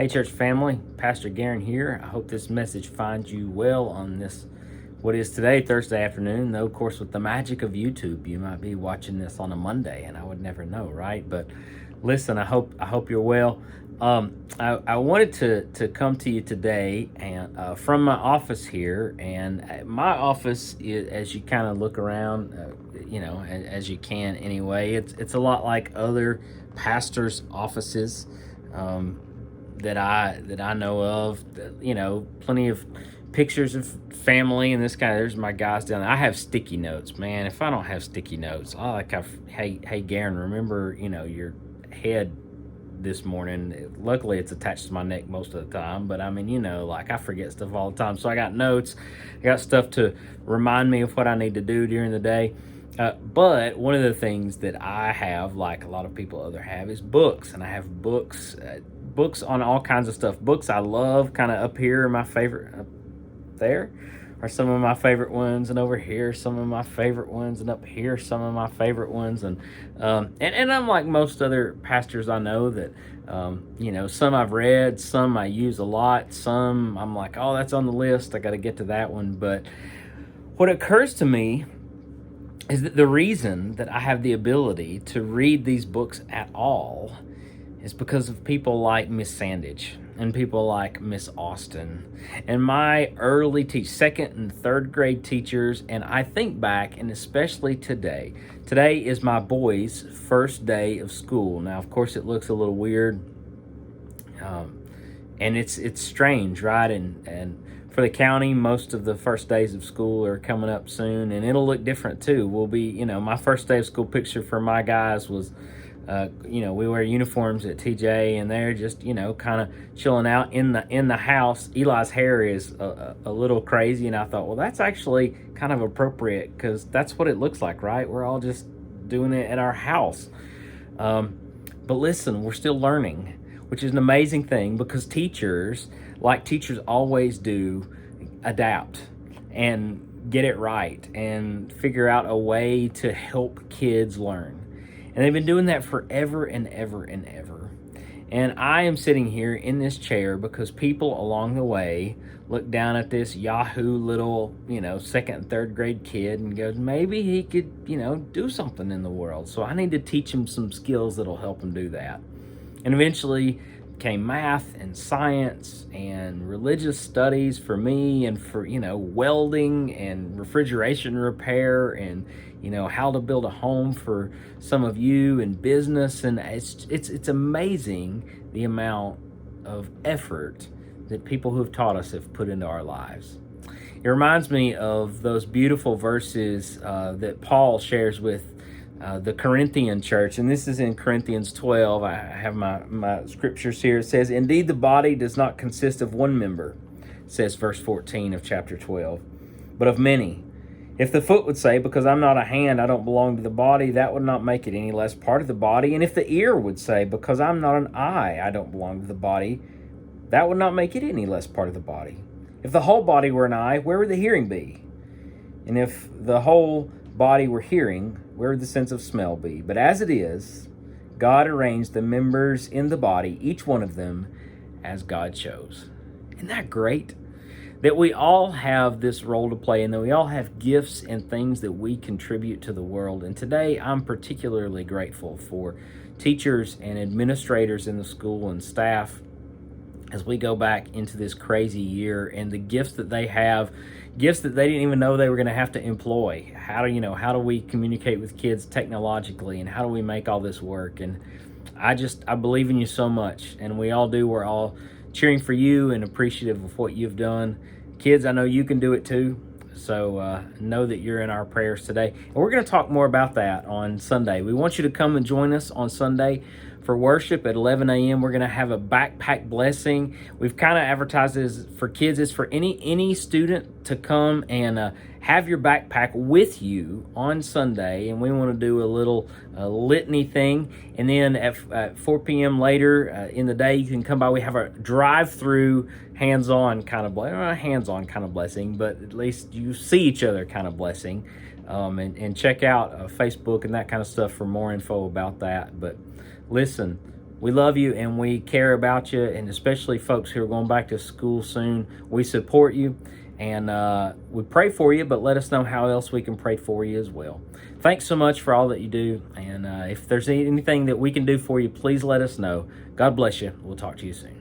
Hey, church family, Pastor Garin here. I hope this message finds you well on this, what is today, Thursday afternoon. Though, of course, with the magic of YouTube, you might be watching this on a Monday, and I would never know, right? But listen, I hope you're well. I wanted to come to you today and from my office here, and my office is, as you kind of look around, as you can anyway. It's a lot like other pastors' offices. That I know of, plenty of pictures of family and this kind of. There's my guys down there. I have sticky notes, man. If I don't have sticky notes, hey Garin, remember your head this morning. Luckily, it's attached to my neck most of the time, but I mean, I forget stuff all the time. So I got notes, I got stuff to remind me of what I need to do during the day. But one of the things that I have, like a lot of people other have, is books, and I have books on all kinds of stuff. Books I love, kind of up here are my favorite. Up there are some of my favorite ones, and over here some of my favorite ones, and up here some of my favorite ones, and I'm like most other pastors I know that some I've read, some I use a lot, some I'm like, oh, that's on the list, I got to get to that one. But what occurs to me is that the reason that I have the ability to read these books at all is because of people like Miss Sandage and people like Miss Austin and my early second and third grade teachers. And I think back, and especially today is my boys' first day of school. Now, of course, it looks a little weird, and it's strange, right? And for the county, most of the first days of school are coming up soon, and it'll look different too. We'll be, my first day of school picture for my guys was, we wear uniforms at TJ, and they're just, kind of chilling out in the house. Eli's hair is a little crazy, and I thought, well, that's actually kind of appropriate because that's what it looks like, right? We're all just doing it at our house. But listen, we're still learning, which is an amazing thing because teachers, like teachers always do, adapt and get it right and figure out a way to help kids learn. And they've been doing that forever and ever and ever. And I am sitting here in this chair because people along the way look down at this Yahoo little, second and third grade kid and goes, maybe he could, do something in the world. So I need to teach him some skills that'll help him do that. And eventually came math and science and religious studies for me, and for welding and refrigeration repair, and how to build a home for some of you, and business. And it's amazing the amount of effort that people who've taught us have put into our lives. It reminds me of those beautiful verses that Paul shares with the Corinthian church, and this is in Corinthians 12. I have my scriptures here. It says, indeed, the body does not consist of one member, says verse 14 of chapter 12, but of many. If the foot would say, because I'm not a hand, I don't belong to the body, that would not make it any less part of the body. And if the ear would say, because I'm not an eye, I don't belong to the body, that would not make it any less part of the body. If the whole body were an eye, where would the hearing be? And if the whole body were hearing, where would the sense of smell be? But as it is, God arranged the members in the body, each one of them, as God chose. Isn't that great? That we all have this role to play, and that we all have gifts and things that we contribute to the world. And today, I'm particularly grateful for teachers and administrators in the school and staff as we go back into this crazy year, and the gifts that they have, gifts that they didn't even know they were going to have to employ. How do we communicate with kids technologically, and how do we make all this work? And I believe in you so much, and we all do. We're all cheering for you and appreciative of what you've done. Kids, I know you can do it too. So know that you're in our prayers today. And we're going to talk more about that on Sunday. We want you to come and join us on Sunday for worship at 11 a.m. We're going to have a backpack blessing. We've kind of advertised it as for kids. It's for any student to come and have your backpack with you on Sunday. And we want to do a little litany thing. And then at 4 p.m. later in the day, you can come by. We have a drive-through hands-on kind of blessing, but at least you see each other kind of blessing. And check out Facebook and that kind of stuff for more info about that. But listen, We love you and we care about you, and especially folks who are going back to school soon. We support you and we pray for you, but let us know how else we can pray for you as well. Thanks so much for all that you do, and if there's anything that we can do for you, please let us know. God bless you. We'll talk to you soon.